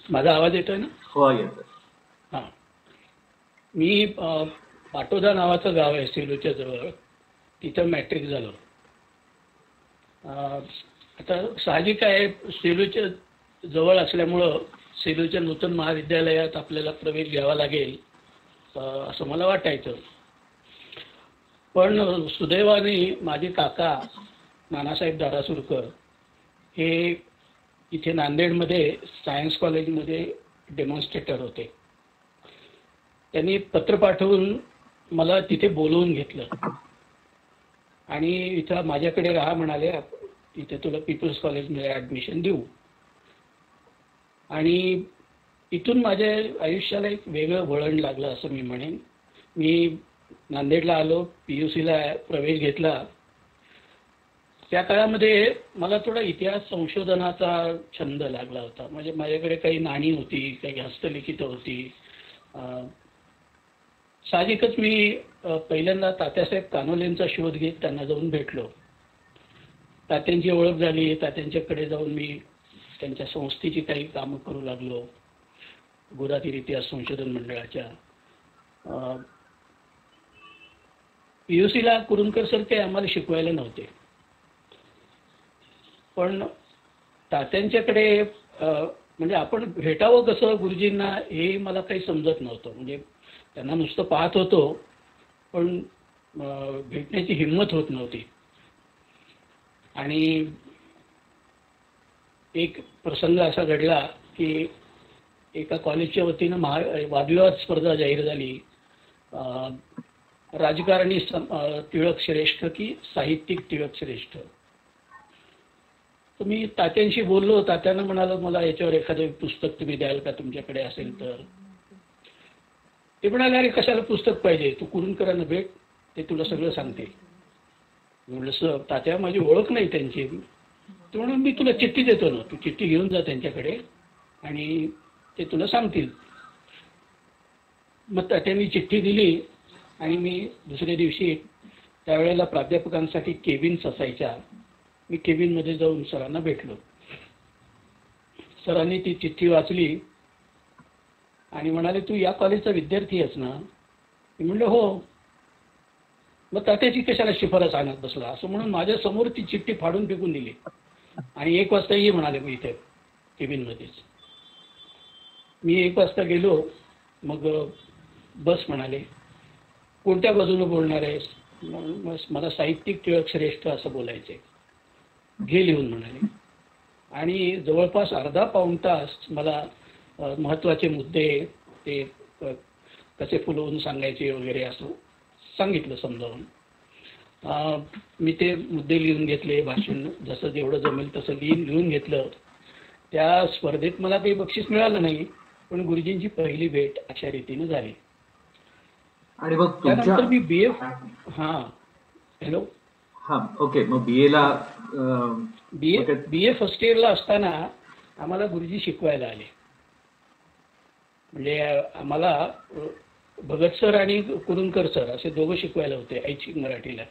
माझा आवाज येतोय ना? हो येतोय. हां. मी पाटोदा नावाचं गाव आहे सेलूच्या जवळ. तिथं मॅट्रिक झालो. आता साहजिक आहे, सेलूच्या जवळ असल्यामुळं सेलूच्या नूतन महाविद्यालयात आपल्याला प्रवेश घ्यावा लागेल असं मला वाटायचं. पण सुदैवाने माझे काका नानासाहेब दारासुरकर हे इथे नांदेडमध्ये सायन्स कॉलेजमध्ये डेमॉन्स्ट्रेटर होते. त्यांनी पत्र पाठवून मला तिथे बोलवून घेतलं आणि इथं माझ्याकडे राहा म्हणाले, इथे तुला पीपल्स कॉलेजमध्ये ॲडमिशन देऊ. आणि इथून माझ्या आयुष्याला एक वेगळं वळण लागलं असं मी म्हणेन. मी नांदेडला आलो, PUCला प्रवेश घेतला. त्या काळामध्ये मला थोडा इतिहास संशोधनाचा छंद लागला होता. म्हणजे माझ्याकडे काही नाणी होती, काही हस्तलिखितं होती. साहजिकच मी पहिल्यांदा तात्यासाहेब कानोलेंचा शोध घेत त्यांना जाऊन भेटलो. तात्यांची ओळख झाली. तात्यांच्याकडे जाऊन मी त्यांच्या संस्थेची काही कामं करू लागलो, गोदातीर इतिहास संशोधन मंडळाच्या. PUCला कुरुंदकर सर काही आम्हाला शिकवायला नव्हते, पण तात्यांच्याकडे म्हणजे आपण भेटावं कसं गुरुजींना हे मला काही समजत नव्हतं. म्हणजे त्यांना नुसतं पाहत होतो, पण भेटण्याची हिंमत होत नव्हती. आणि एक प्रसंग असा घडला की एका कॉलेजच्या वतीनं वादविवाद स्पर्धा जाहीर झाली. राजकारणी टिळक श्रेष्ठ की साहित्यिक टिळक श्रेष्ठ. तर मी तात्यांशी बोललो. तात्यांना म्हणालो, मला याच्यावर एखादं पुस्तक तुम्ही द्याल का, तुमच्याकडे असेल तर. ते म्हणाले, अरे कशाला पुस्तक पाहिजे, तू कुरुंदकरांना भेट, ते तुला सगळं सांगते. म्हटलं सर, तात्या माझी ओळख नाही त्यांची. ते म्हणून मी तुला चिठ्ठी देतो ना, तू चिठ्ठी घेऊन जा त्यांच्याकडे आणि ते तुला सांगतील. मग तात्यांनी चिठ्ठी दिली आणि मी दुसऱ्या दिवशी, त्यावेळेला प्राध्यापकांसाठी केबिन्स असायच्या, मी केबिनमध्ये जाऊन सरांना भेटलो. सरांनी ती चिठ्ठी वाचली आणि म्हणाले, तू या कॉलेजचा विद्यार्थी आहेस ना? मी म्हणलं हो. मग तात्याची कशाला शिफारस आणत बसला, असं म्हणून माझ्या समोर ती चिठ्ठी फाडून फेकून दिली आणि 1 वाजता ये म्हणाले मी इथे केबिनमध्येच. मी 1 वाजता गेलो. मग बस म्हणाले, कोणत्या बाजूने बोलणार आहेस? मला साहित्यिक टिळक श्रेष्ठ असं बोलायचे. घे लिहून म्हणाले. आणि जवळपास अर्धा पाऊण तास मला महत्त्वाचे मुद्दे ते कसे फुलवून सांगायचे वगैरे असं सांगितलं समजावून. मी ते मुद्दे लिहून घेतले. भाषण जसं जेवढं जमेल तसं लिहून घेतलं. त्या स्पर्धेत मला काही बक्षीस मिळालं नाही, पण गुरुजींची पहिली भेट अशा रीतीने झाली. आणि मग त्यानंतर मी BA हॅलो ओके. मग BA फर्स्ट इयरला असताना आम्हाला गुरुजी शिकवायला आले. म्हणजे आम्हाला भगत सर आणि कुरुंदकर सर असे दोघं शिकवायला होते ऐच्छिक मराठीला.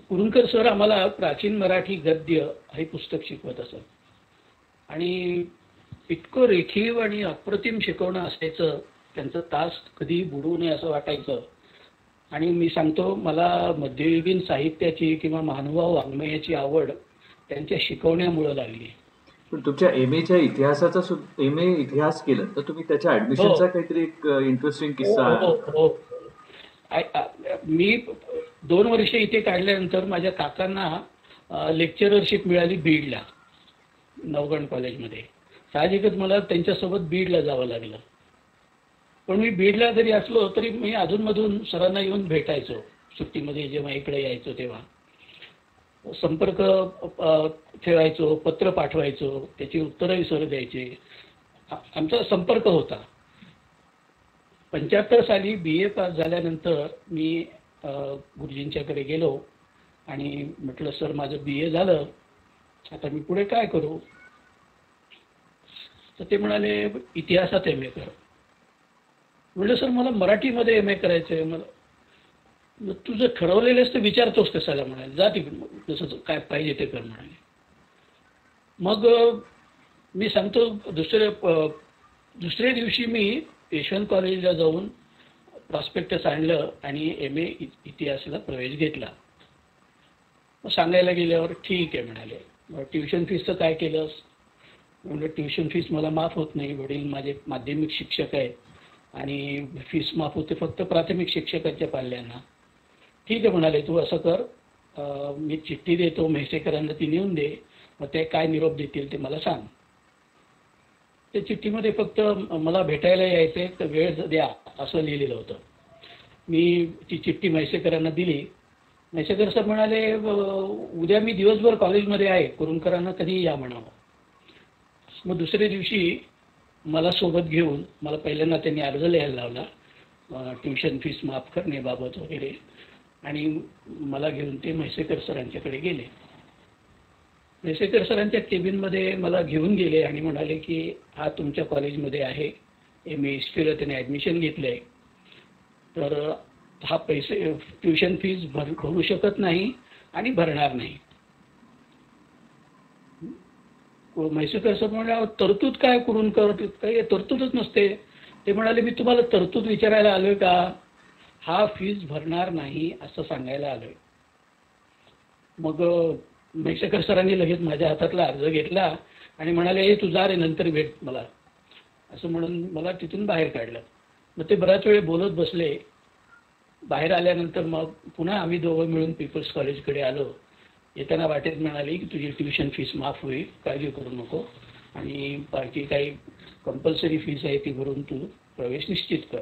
कुरुंदकर सर आम्हाला प्राचीन मराठी गद्य हे पुस्तक शिकवत असत आणि इतकं रेखीव आणि अप्रतिम शिकवणं असायचं. त्यांचं तास कधी बुडू नये असं वाटायचं. आणि मी सांगतो, मला मध्ययुगीन साहित्याची किंवा मानवभाव वाङ्मयाची आवड त्यांच्या शिकवण्यामुळे लागली. पण तुमच्या MAच्या इतिहासाचा MA इतिहास केलं तर तुम्ही त्याच्या ऍडमिशनचा काहीतरी एक इंटरेस्टिंग किस्सा. हो. मी 2 वर्ष इथे काढल्यानंतर माझ्या काकांना लेक्चररशिप मिळाली बीडला, नवगण कॉलेजमध्ये. साहजिकच मला त्यांच्यासोबत बीडला जावं लागलं. पण मी बीडला जरी असलो तरी मी अधूनमधून सरांना येऊन भेटायचो. सुट्टीमध्ये जेव्हा इकडे यायचो तेव्हा संपर्क ठेवायचो, पत्र पाठवायचो, त्याची उत्तरही सर द्यायचे. आमचा संपर्क होता. 75 साली BA पास झाल्यानंतर मी गुरुजींच्याकडे गेलो आणि म्हटलं, सर माझं BA झालं, आता मी पुढे काय करू? तर ते म्हणाले, इतिहासात MA कर. म्हटलं, सर मला मराठीमध्ये MA करायचं आहे. मला तुझं ठरवलेलंच तर विचारतोस कशाला म्हणाले, जा तिकडे जसं काय पाहिजे ते कर म्हणाले. मग मी सांगतो, दुसऱ्या दिवशी मी यशवंत कॉलेजला जाऊन प्रॉस्पेक्टस आणलं आणि MA इतिहासाला प्रवेश घेतला. मग सांगायला गेल्यावर ठीक आहे म्हणाले. मग ट्युशन फीसचं काय केलंस? म्हणजे ट्युशन फीस मला माफ होत नाही, वडील माझे माध्यमिक शिक्षक आहेत आणि फीस माफ होते फक्त प्राथमिक शिक्षकांच्या पाल्यांना. ठीक आहे म्हणाले, तू असं कर, मी चिठ्ठी देतो म्हैसेकरांना, ती नेऊन दे, मग ते काय निरोप देतील ते मला सांग. त्या चिठ्ठीमध्ये फक्त मला भेटायला यायचे तर वेळ द्या असं लिहिलेलं होतं. मी ती चिठ्ठी म्हैसेकरांना दिली. म्हैसेकर सर म्हणाले, उद्या मी दिवसभर कॉलेजमध्ये आहे, कुरुंदकरांना कधी या म्हणावं. मग दुसऱ्या दिवशी मला सोबत घेऊन मला पहिल्यांदा त्यांनी अर्ज लिहायला लावला ट्युशन फीस माफ करण्याबाबत वगैरे, आणि मला घेऊन ते म्हैसेकर सरांच्याकडे गेले. म्हैसेकर सरांच्या केबिनमध्ये मला घेऊन गेले आणि म्हणाले की हा तुमच्या कॉलेजमध्ये आहे, MA हिस्ट्रीला त्याने ॲडमिशन घेतलं आहे, तर हा पैसे ट्युशन फीस भरू शकत नाही आणि भरणार नाही. म्हैसेकर सर म्हणाले, तरतूद काय करून काही तरतूदच नसते. ते म्हणाले, मी तुम्हाला तरतूद विचारायला आलोय का? हा फीस भरणार नाही असं सांगायला आलोय. मग म्हैसेकर सरांनी लगेच माझ्या हातातला अर्ज घेतला आणि म्हणाले, हे तू जा रे, नंतर भेट मला, असं म्हणून मला तिथून बाहेर काढलं. मग ते बराच वेळ बोलत बसले. बाहेर आल्यानंतर मग पुन्हा आम्ही दोघं मिळून पीपल्स कॉलेजकडे आलो. येताना वाटेत म्हणाले की तुझी ट्युशन फीस माफ होईल, काळजी करू नको, आणि बाकी काही कंपल्सरी फीस आहे ती भरून तू प्रवेश निश्चित कर.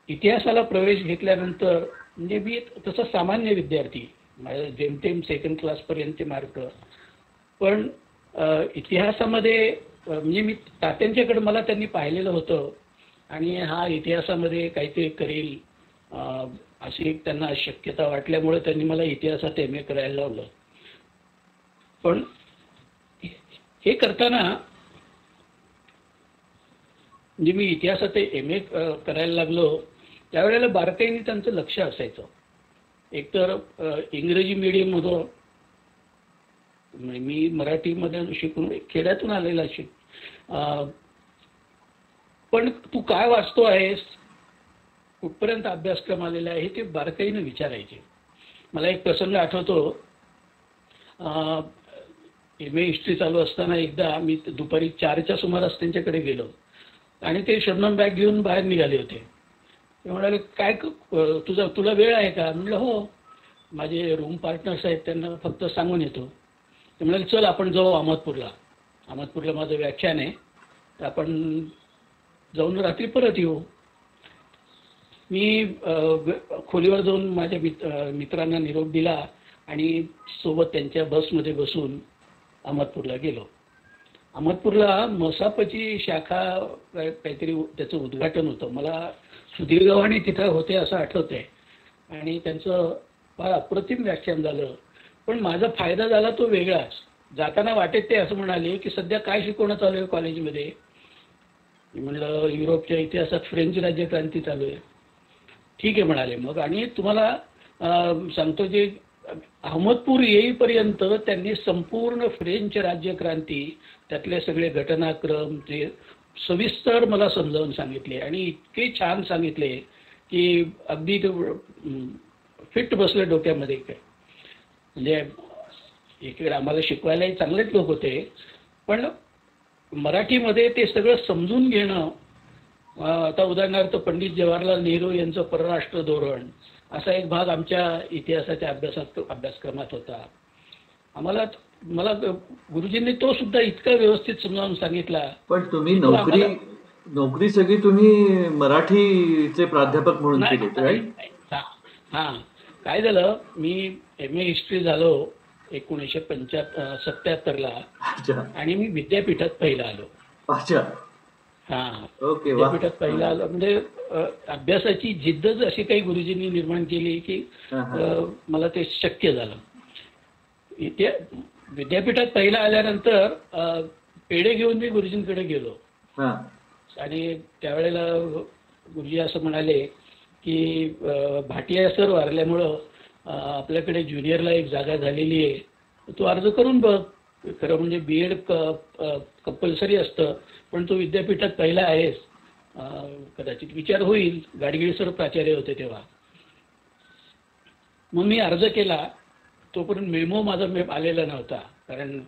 इतिहासाला प्रवेश घेतल्यानंतर म्हणजे मी तसा सामान्य विद्यार्थी, माझं जेमतेम सेकंड क्लासपर्यंतचे मार्क, पण इतिहासामध्ये म्हणजे मी तात्यांच्याकडे मला त्यांनी पाहिलेलं होतं आणि हा इतिहासामध्ये काहीतरी करेल अशी एक त्यांना शक्यता वाटल्यामुळे त्यांनी मला इतिहासात MA करायला लावलं. पण हे करताना म्हणजे मी इतिहासात MA करायला लागलो त्यावेळेला बारकाईने त्यांचं लक्ष असायचं. एकतर इंग्रजी मीडियममधून, मी मराठीमध्ये शिकून खेड्यातून आलेला पण तू काय वाचतो आहेस, कुठपर्यंत अभ्यासक्रम आलेला आहे, ते बारकाईने विचारायचे. मला एक प्रसंग आठवतो, MA हिस्ट्री चालू असताना एकदा मी दुपारी 4च्या सुमारास त्यांच्याकडे गेलो आणि ते शबनम बॅग घेऊन बाहेर निघाले होते. ते म्हणाले, काय तुला वेळ आहे का? म्हटलं हो, माझे रूम पार्टनर्स आहेत, त्यांना फक्त सांगून येतो. ते म्हणाले, चल आपण जाऊ अहमदपूरला माझं व्याख्यान आहे, तर आपण जाऊन रात्री परत येऊ. मी खोलीवर जाऊन माझ्या मित्रांना निरोप दिला आणि सोबत त्यांच्या बसमध्ये बसून अहमदपूरला गेलो. अहमदपूरला मसापची शाखा काहीतरी त्याचं उद्घाटन होतं. मला सुधीर गव्हाणे तिथं होते असं आठवत आहे आणि त्यांचं फार अप्रतिम व्याख्यान झालं. पण माझा फायदा झाला तो वेगळाच. जाताना वाटेत ते असं म्हणाले की सध्या काय शिकवणं चालू आहे कॉलेजमध्ये? म्हणलं युरोपच्या इतिहासात फ्रेंच राज्यक्रांती चालू आहे. ठीक आहे म्हणाले. मग आणि तुम्हाला सांगतो जे अहमदपूर येईपर्यंत त्यांनी संपूर्ण फ्रेंच राज्यक्रांती त्यातले सगळे घटनाक्रम ते सविस्तर मला समजावून सांगितले आणि इतके छान सांगितले की अगदी ते फिट बसले डोक्यामध्ये. काय म्हणजे इकडे आम्हाला शिकवायलाही चांगलेच लोक होते, पण मराठीमध्ये ते सगळं समजून घेणं. आता उदाहरणार्थ पंडित जवाहरलाल नेहरू यांचं परराष्ट्र धोरण असा एक भाग आमच्या इतिहासाच्या अभ्यासक्रमात होता. मला गुरुजींनी तो सुद्धा इतका व्यवस्थित समजावून सांगितला. पण तुम्ही नोकरी सगळी तुम्ही मराठीचे प्राध्यापक म्हणून केली? हां, काय झालं, मी MA हिस्ट्री झालो 1977ला आणि मी विद्यापीठात पहिला आलो. अच्छा. हां, विद्यापीठात पहिला आलो. म्हणजे अभ्यासाची जिद्दच अशी काही गुरुजींनी निर्माण केली की मला ते शक्य झालं. विद्यापीठात पहिला आल्यानंतर पेढे घेऊन मी गुरुजींकडे गेलो आणि त्यावेळेला गुरुजी असं म्हणाले की भाटिया सर वारल्यामुळं आपल्याकडे ज्युनियरला एक जागा झालेली आहे, तू अर्ज करून बघ. खरं म्हणजे BEd कंपल्सरी असतं, पण तू विद्यापीठात पहिला आहेस, कदाचित विचार होईल. गाडगीळ सर प्राचार्य होते तेव्हा. मग मी अर्ज केला. तोपर्यंत मेमो माझा आलेला नव्हता, कारण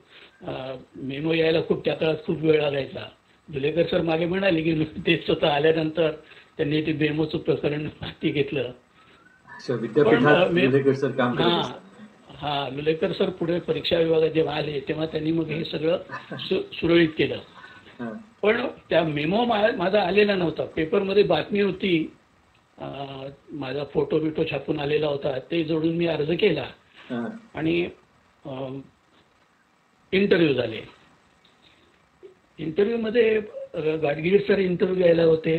मेमो यायला त्या काळात खूप वेळ लागायचा. दुलेकर सर मागे म्हणाले की ते स्वतः आल्यानंतर त्यांनी ते मेमोचं प्रकरण हाती घेतलं. लुलेकर सर पुढे परीक्षा विभागात जेव्हा आले तेव्हा त्यांनी मग हे सगळं सुरळीत केलं. पण त्या मेमो माझा आलेला नव्हता. पेपरमध्ये बातमी होती, माझा फोटो बिटो छापून आलेला होता, ते जोडून मी अर्ज केला आणि इंटरव्ह्यू झाले. इंटरव्ह्यूमध्ये गाडगीळ सर इंटरव्ह्यू घ्यायला होते,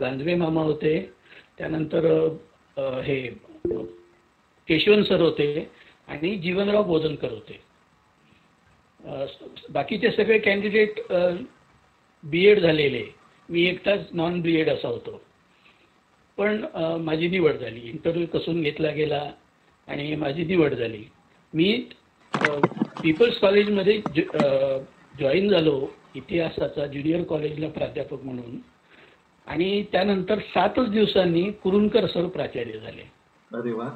गांधवे मामा होते, त्यानंतर हे केशवन सर होते आणि जीवनराव बोधनकर होते. बाकीचे सगळे कॅन्डिडेट BEd झालेले, मी एकटाच नॉन BEd असा होतो. पण माझी निवड झाली. इंटरव्ह्यू कसून घेतला गेला आणि माझी निवड झाली. मी पीपल्स कॉलेजमध्ये जॉईन झालो इतिहासाचा ज्युनियर कॉलेजला प्राध्यापक म्हणून, आणि त्यानंतर 7च दिवसांनी कुरुंदकर सर प्राचार्य झाले. अरे वा.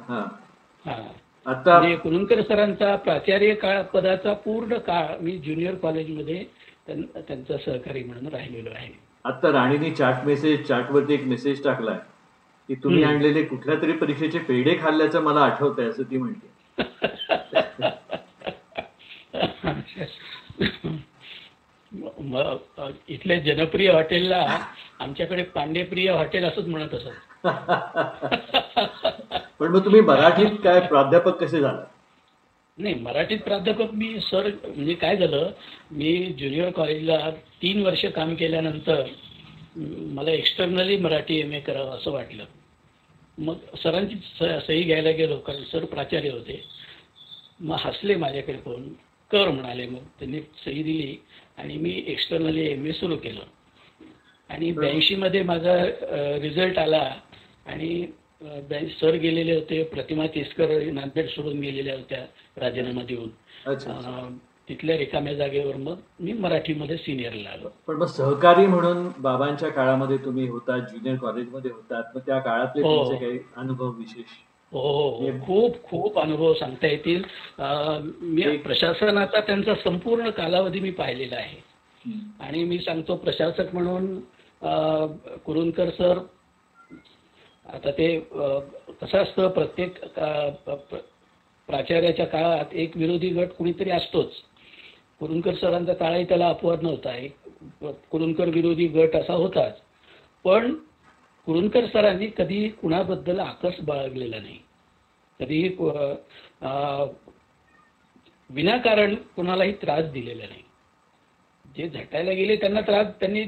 म्हणजे कुरुंदकर सरांचा प्राचार्य पदाचा पूर्ण काळ मी ज्युनियर कॉलेजमध्ये त्यांचा सहकारी म्हणून राहिलेलो आहे. आता राणीने चार्टवरती एक मेसेज टाकलाय की तुम्ही आणलेले कुठल्या तरी परीक्षेचे पेढे खाल्ल्याचं मला आठवत आहे, असं ती म्हणते. इथल्या जनप्रिय हॉटेलला आमच्याकडे पांडेप्रिय हॉटेल असंच म्हणत असत. पण मग तुम्ही मराठीत काय प्राध्यापक कसे झाला? नाही, मराठीत प्राध्यापक मी सर म्हणजे काय झालं, मी ज्युनियर कॉलेजला 3 वर्ष काम केल्यानंतर मला एक्सटर्नली मराठी MA करावं असं वाटलं. मग सरांची सही घ्यायला गेलो, कारण सर प्राचार्य होते. मग हसले माझ्याकडे पाहून, कर म्हणाले. मग त्यांनी सही दिली आणि मी एक्सटर्नली MA सुरू केलं. आणि 82 मध्ये माझा रिझल्ट आला आणि सर गेलेले होते, प्रतिमा केसकर नांदेड सोडून गेलेल्या होत्या राजीनामा देऊन. तिथल्या रिकाम्या जागेवर मग मी मराठीमध्ये सिनियरला आलो. पण मग सहकारी म्हणून बाबांच्या काळामध्ये तुम्ही होता, ज्युनियर कॉलेजमध्ये होतात, मग त्या काळातले तुमचे काही अनुभव विशेष? हो, खूप खूप अनुभव सांगता येतील. मी प्रशासनाचा त्यांचा संपूर्ण कालावधी मी पाहिलेला आहे. आणि मी सांगतो, प्रशासक म्हणून कुरुंदकर सर, आता ते कसं असतं, प्रत्येक प्राचार्याच्या काळात एक विरोधी गट कुणीतरी असतोच. कुरुंदकर सरांचा काळही त्याला अपवाद नव्हता. एक कुरुंदकर विरोधी गट असा होताच. पण कुरुंदकर सरांनी कधी कुणाबद्दल आकस बाळगलेला नाही. कधी विनाकारण कुणालाही त्रास दिलेला नाही. जे झटायला गेले त्यांना त्यांनी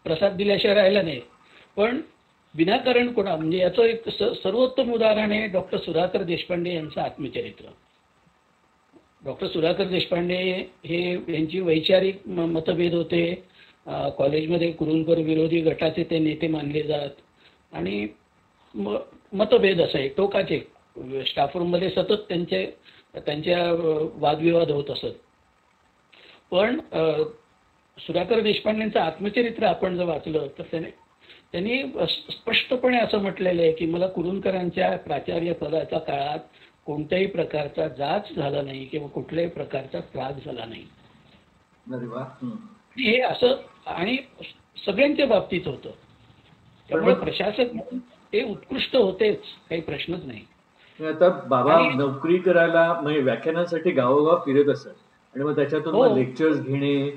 प्रसाद दिल्याशिवाय राहिला नाही. पण विनाकारण म्हणजे याचं एक सर्वोत्तम उदाहरण आहे डॉक्टर सुधाकर देशपांडे यांचं आत्मचरित्र. डॉक्टर सुधाकर देशपांडे हे यांची वैचारिक मतभेद होते. कॉलेजमध्ये कुरुंदकर विरोधी गटाचे ते नेते मानले जात आणि मतभेद असाय टोकाचे. स्टाफरूममध्ये सतत त्यांच्या वादविवाद होत असत. पण सुधाकर देशपांडेंचं आत्मचरित्र आपण जर वाचलं तर त्यांनी स्पष्टपणे असं म्हटलेलं आहे की मला कुरुंदकरांच्या प्राचार्य पदाच्या काळात कोणत्याही प्रकारचा जाच झाला नाही किंवा कुठल्याही प्रकारचा त्रास झाला नाही. हे असं आणि सगळ्यांच्या बाबतीत होतं. त्यामुळे प्रशासक ते उत्कृष्ट होतेच, काही प्रश्नच नाही. आता बाबा नोकरी करायला म्हणजे व्याख्यानासाठी गावोगाव फिरत असत आणि मग त्याच्यातून लेक्चर्स घेणे,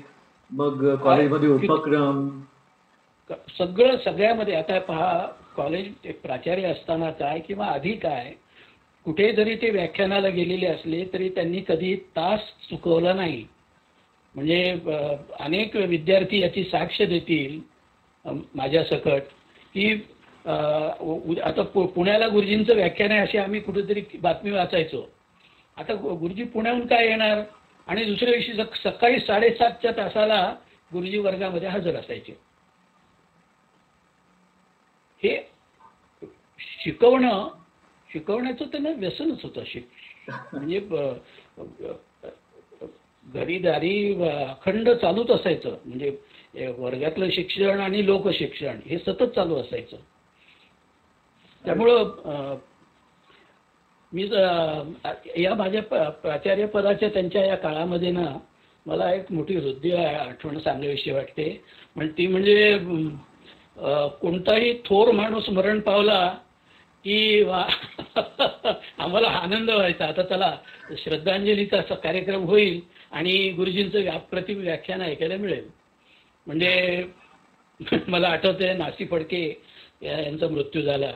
मग कॉलेजमध्ये उपक्रम, सगळ्यामध्ये. आता पहा, कॉलेज प्राचार्य असताना काय किंवा आधी काय, कुठे जरी ते व्याख्यानाला गेलेले असले तरी त्यांनी कधी तास चुकवला नाही. म्हणजे अनेक विद्यार्थी याची साक्ष देतील माझ्या सकट की आता पुण्याला गुरुजींचं व्याख्यान आहे अशी आम्ही कुठेतरी बातमी वाचायचो. आता गुरुजी पुण्याहून काय येणार आणि दुसऱ्या दिवशी सकाळी 7:30च्या तासाला गुरुजी वर्गामध्ये हजर असायचे. हे शिकवण्याचं त्यांना व्यसनच होतं. म्हणजे घरी दारी अखंड चालूच असायचं. म्हणजे वर्गातलं शिक्षण आणि लोकशिक्षण हे सतत चालू असायचं. त्यामुळं मी या माझ्या प्राचार्य पदाच्या त्यांच्या या काळामध्ये ना मला एक मोठी हृदय आठवण सांगावीशी वाटते. ती म्हणजे कोणताही थोर माणूस मरण पावला की आम्हाला आनंद व्हायचा. आता चला श्रद्धांजलीचा कार्यक्रम होईल आणि गुरुजींचं अप्रतिम व्याख्यान ऐकायला मिळेल. म्हणजे मला आठवतंय नासी फडके यांचा मृत्यू झाला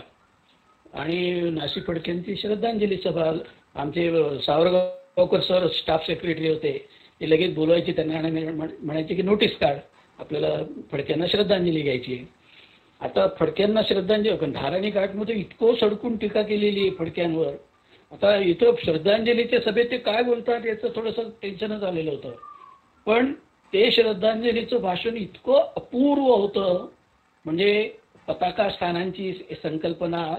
आणि नासी फडकेंची श्रद्धांजली सभा. आमचे सावरगावकर सर स्टाफ सेक्रेटरी होते. ते लगेच बोलवायचे त्यांना आणि म्हणायचे की नोटीस काढ, आपल्याला फडक्यांना श्रद्धांजली घ्यायची. आता फडक्यांना श्रद्धांजली धाराणी घाटमध्ये इतकं सडकून टीका केलेली आहे फडक्यांवर. आता इथं श्रद्धांजलीच्या सभेत ते काय बोलतात याचं थोडंसं टेन्शनच आलेलं होतं. पण ते श्रद्धांजलीचं भाषण इतकं अपूर्व होतं. म्हणजे पताका स्थानांची संकल्पना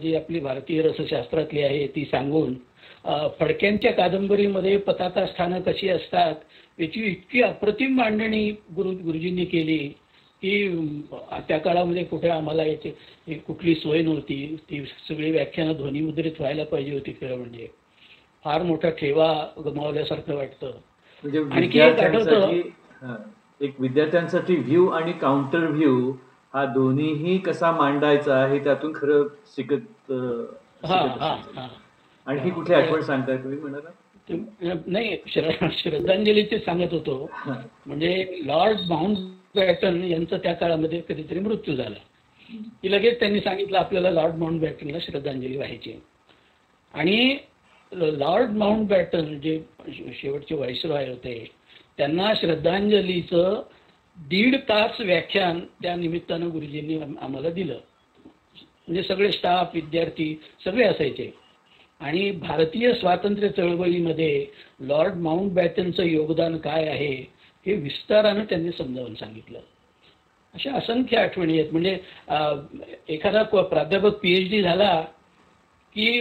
जी आपली भारतीय रसशास्त्रातली आहे ती सांगून फडक्यांच्या कादंबरीमध्ये पताका स्थानं कशी असतात याची इतकी अप्रतिम मांडणी गुरुजींनी केली की त्या काळामध्ये कुठे आम्हाला याची कुठली सोय नव्हती. ती सगळी व्याख्यानं ध्वनिमुद्रित व्हायला पाहिजे होती. खरं म्हणजे फार मोठा ठेवा गमावल्यासारखं वाटतं. आणखी एक आठवतं, एक विद्यार्थ्यांसाठी व्ह्यू आणि काउंटर व्ह्यू हा दोन्हीही कसा मांडायचा हे त्यातून खरं शिकत. आणखी कुठली आठवण सांगताय तुम्ही म्हणाला? नाही, श्रद्धांजलीचे सांगत होतो. म्हणजे लॉर्ड माउंटबॅटन यांचा त्या काळामध्ये कधीतरी मृत्यू झाला की लगेच त्यांनी सांगितलं आपल्याला लॉर्ड माउंटबॅटनला श्रद्धांजली व्हायची. आणि लॉर्ड माउंटबॅटन जे शेवटचे व्हाईसरॉय होते त्यांना श्रद्धांजलीचं 1.5 तास व्याख्यान त्या निमित्तानं गुरुजींनी आम्हाला दिलं. म्हणजे सगळे स्टाफ विद्यार्थी सगळे असायचे. आणि भारतीय स्वातंत्र्य चळवळीमध्ये लॉर्ड माउंटबॅटनचं योगदान काय आहे हे विस्तारानं त्यांनी समजावून सांगितलं. अशा असंख्य आठवणी आहेत. म्हणजे एखादा प्राध्यापक PhD झाला की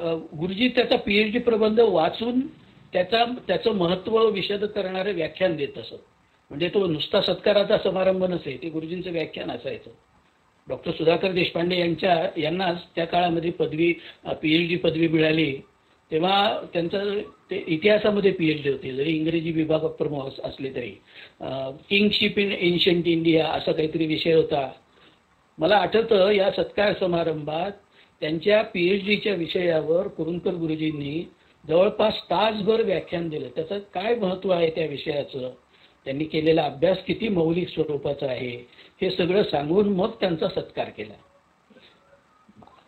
गुरुजी त्याचा PhD प्रबंध वाचून त्याचं महत्त्व विशद करणारं व्याख्यान देत असत. म्हणजे तो नुसता सत्काराचा समारंभ नसे, ते गुरुजींचं व्याख्यान असायचं. डॉक्टर सुधाकर देशपांडे यांनाच त्या काळामध्ये PhD पदवी मिळाली तेव्हा त्यांचं ते इतिहासामध्ये PhD होते, जरी इंग्रजी विभाग प्रमुख असले तरी. किंगशिप इन एन्शंट इंडिया असा काहीतरी विषय होता. मला आठवतं या सत्कार समारंभात त्यांच्या PhDच्या विषयावर कुरुंदकर गुरुजींनी जवळपास तासभर व्याख्यान दिलं. त्याचं काय महत्त्व आहे त्या विषयाचं, त्यांनी केलेला अभ्यास किती मौलिक स्वरूपाचा आहे हे सगळं सांगून मग त्यांचा सत्कार केला.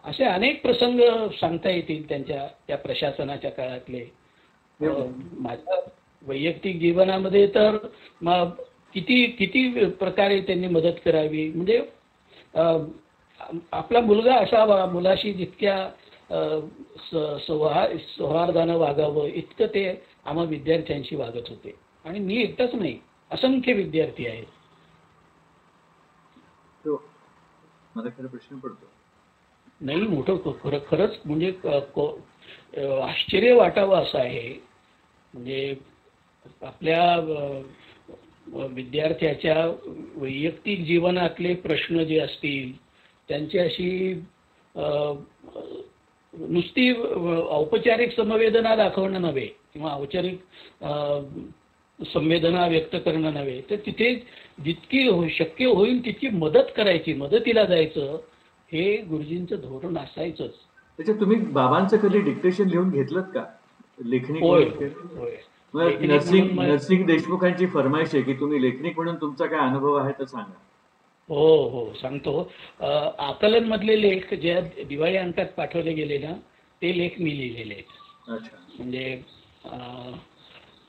असे अनेक प्रसंग सांगता येतील त्यांच्या त्या प्रशासनाच्या काळातले. माझ्या वैयक्तिक जीवनामध्ये तर किती प्रकारे त्यांनी मदत करावी. म्हणजे आपला मुलगा असावा, मुलाशी जितक्या सौहार्दानं वागावं इतकं ते आम्हा विद्यार्थ्यांशी वागत होते. आणि मी एकटाच नाही, असंख्य विद्यार्थी आहेत. मला खरं प्रश्न पडतो नाही, मोठं खरंच म्हणजे आश्चर्य वाटावं असं आहे. म्हणजे आपल्या विद्यार्थ्याच्या वैयक्तिक जीवनातले प्रश्न जे असतील त्यांची अशी नुसती औपचारिक संवेदना दाखवणं नव्हे किंवा औपचारिक संवेदना व्यक्त करणं नव्हे, तर तिथे जितकी शक्य होईल तितकी मदत करायची, मदतीला जायचं, हे गुरुजींचं धोरण असायचंच. त्याच्यात तुम्ही बाबांचं कधी डिक्टेशन लिहून घेतलं का? लेखनिक नरसिंग देशमुखांची फरमाईश आहे की तुम्ही लेखनिक म्हणून तुमचा काय अनुभव आहे तर सांगा. हो सांगतो. आकलन मधले लेख जे दिवाळी अंकात पाठवले गेले ना ते लेख मी लिहिलेले आहेत. म्हणजे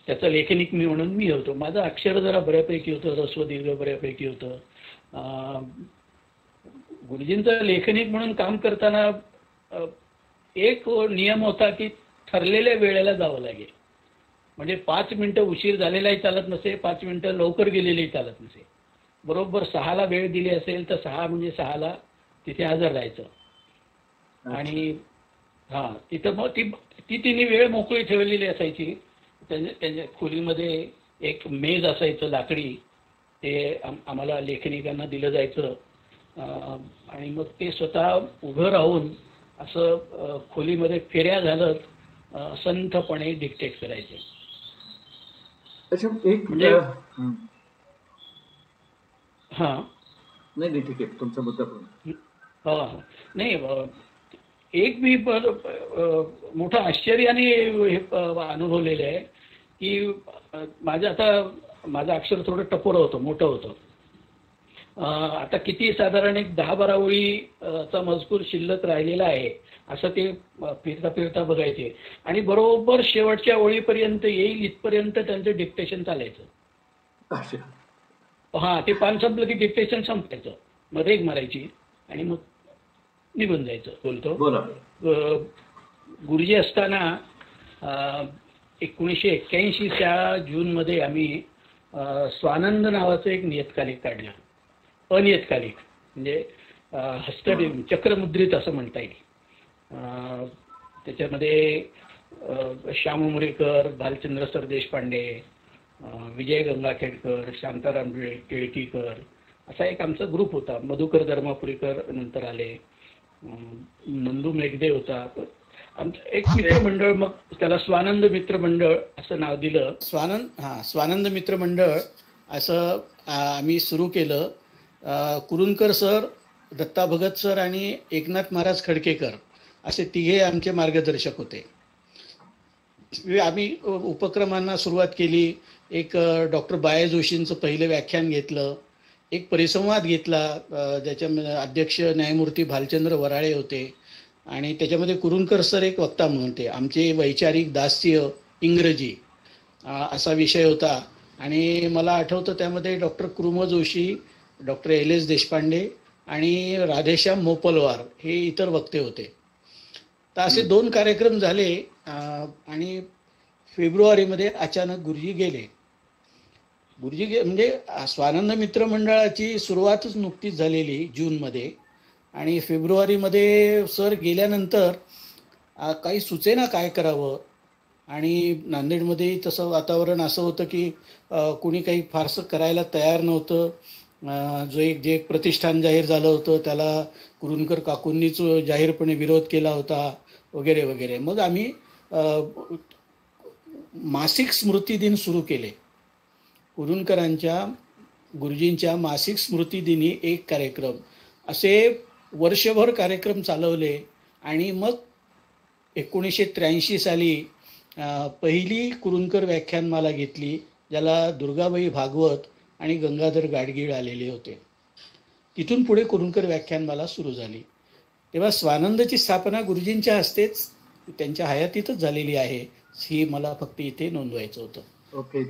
त्याचं लेखनिक मी म्हणून मी होतो. माझं अक्षर जरा बऱ्यापैकी होतं, ह्रस्व दीर्घ बऱ्यापैकी होतं. गुरुजींचं लेखनिक म्हणून काम करताना एक नियम होता की ठरलेल्या वेळेला जावं लागेल. म्हणजे 5 मिनिटं उशीर झालेलाही चालत नसे, 5 मिनिटं लवकर गेलेलेही चालत नसे. बरोबर 6ला वेळ दिली असेल तर 6 म्हणजे 6ला तिथे हजर राहायचं. आणि तिथं मग ती तिने वेळ मोकळी ठेवलेली असायची. त्यांच्या खोलीमध्ये एक मेज असायचं लाकडी, ते आम्हाला लेखनिकांना दिलं जायचं. आणि मग ते स्वतः उभं राहून असं खोलीमध्ये फेऱ्या घालत संथपणे डिक्टेट करायचे. अच्छा, एक म्हणजे हा नाही ठीक आहे, तुमचा मुद्दा पूर्ण. नाही, एक मी मोठं आश्चर्याने अनुभवलेलं आहे की माझं अक्षर थोडं टपोरं होतं, मोठं होतं. आता किती साधारण एक 10-12 ओळीचा मजकूर शिल्लक राहिलेला आहे असं ते फिरता फिरता बघायचे. आणि बरोबर शेवटच्या ओळीपर्यंत येईल इथपर्यंत त्यांचं डिक्टेशन चालायचं. ते पान संपलं की डिक्टेशन संपायचं, मग रेग मारायची आणि मग निघून जायचं. बोलतो गुरुजी असताना 1981च्या जूनमध्ये आम्ही स्वानंद नावाचं एक नियतकालिक काढलं. अनियतकालिक म्हणजे चक्रमुद्रित असं म्हणता येईल. त्याच्यामध्ये श्याम उमरेकर, भालचंद्र सर देशपांडे, विजय गंगाखेडकर, शांताराम केळकीकर असा एक आमचा ग्रुप होता. मधुकर धर्मापुरीकर नंतर आले, नंदू मेघदे होता. आमचं एक मित्रमंडळ, मग त्याला स्वानंद मित्रमंडळ असं नाव दिलं. स्वानंद मित्रमंडळ असं आम्ही सुरू केलं. कुरुंदकर सर, दत्ता भगत सर आणि एकनाथ महाराज खडकेकर असे तिघे आमचे मार्गदर्शक होते. आम्ही उपक्रमांना सुरुवात केली. एक डॉक्टर बाया जोशींचं पहिलं व्याख्यान घेतलं, एक परिसंवाद घेतला ज्याच्या अध्यक्ष न्यायमूर्ती भालचंद्र वराळे होते आणि त्याच्यामध्ये कुरुंदकर सर एक वक्ता म्हणून होते. आमचे वैचारिक दास्य इंग्रजी असा विषय होता. आणि मला आठवतं त्यामध्ये doctor Kurum Joshi, doctor LS. Deshpande आणि राधेश्याम मोपलवार हे इतर वक्ते होते. तर असे 2 कार्यक्रम झाले आणि फेब्रुवारीमध्ये अचानक गुरुजी गेले. म्हणजे स्वानंद मित्रमंडळाची सुरुवातच नुकतीच झालेली जूनमध्ये, आणि फेब्रुवारीमध्ये सर गेल्यानंतर काही सुचेना काय करावं. आणि नांदेडमध्ये तसं वातावरण असं होतं की कोणी काही फारसं करायला तयार नव्हतं. जे एक प्रतिष्ठान जाहीर झालं होतं त्याला कुरुंदकर काकूंनीच जाहीरपणे विरोध केला होता वगैरे वगैरे. मग आम्ही मासिक स्मृतिदिन सुरू केले. कुरुंदकरांच्या, गुरुजींच्या मासिक स्मृतिदिनी एक कार्यक्रम, असे वर्षभर कार्यक्रम चालवले. आणि मग 1983 साली पहिली कुरुंदकर व्याख्यानमाला घेतली, ज्याला दुर्गाबाई भागवत आणि गंगाधर गाडगीळ आलेले होते. तिथून पुढे कुरुंदकर व्याख्यानमाला सुरू झाली. तेव्हा स्वानंदची स्थापना गुरुजींच्या हस्तेच त्यांच्या हयातीतच झालेली आहे, ही मला फक्त इथे नोंदवायचं होतं. ओके.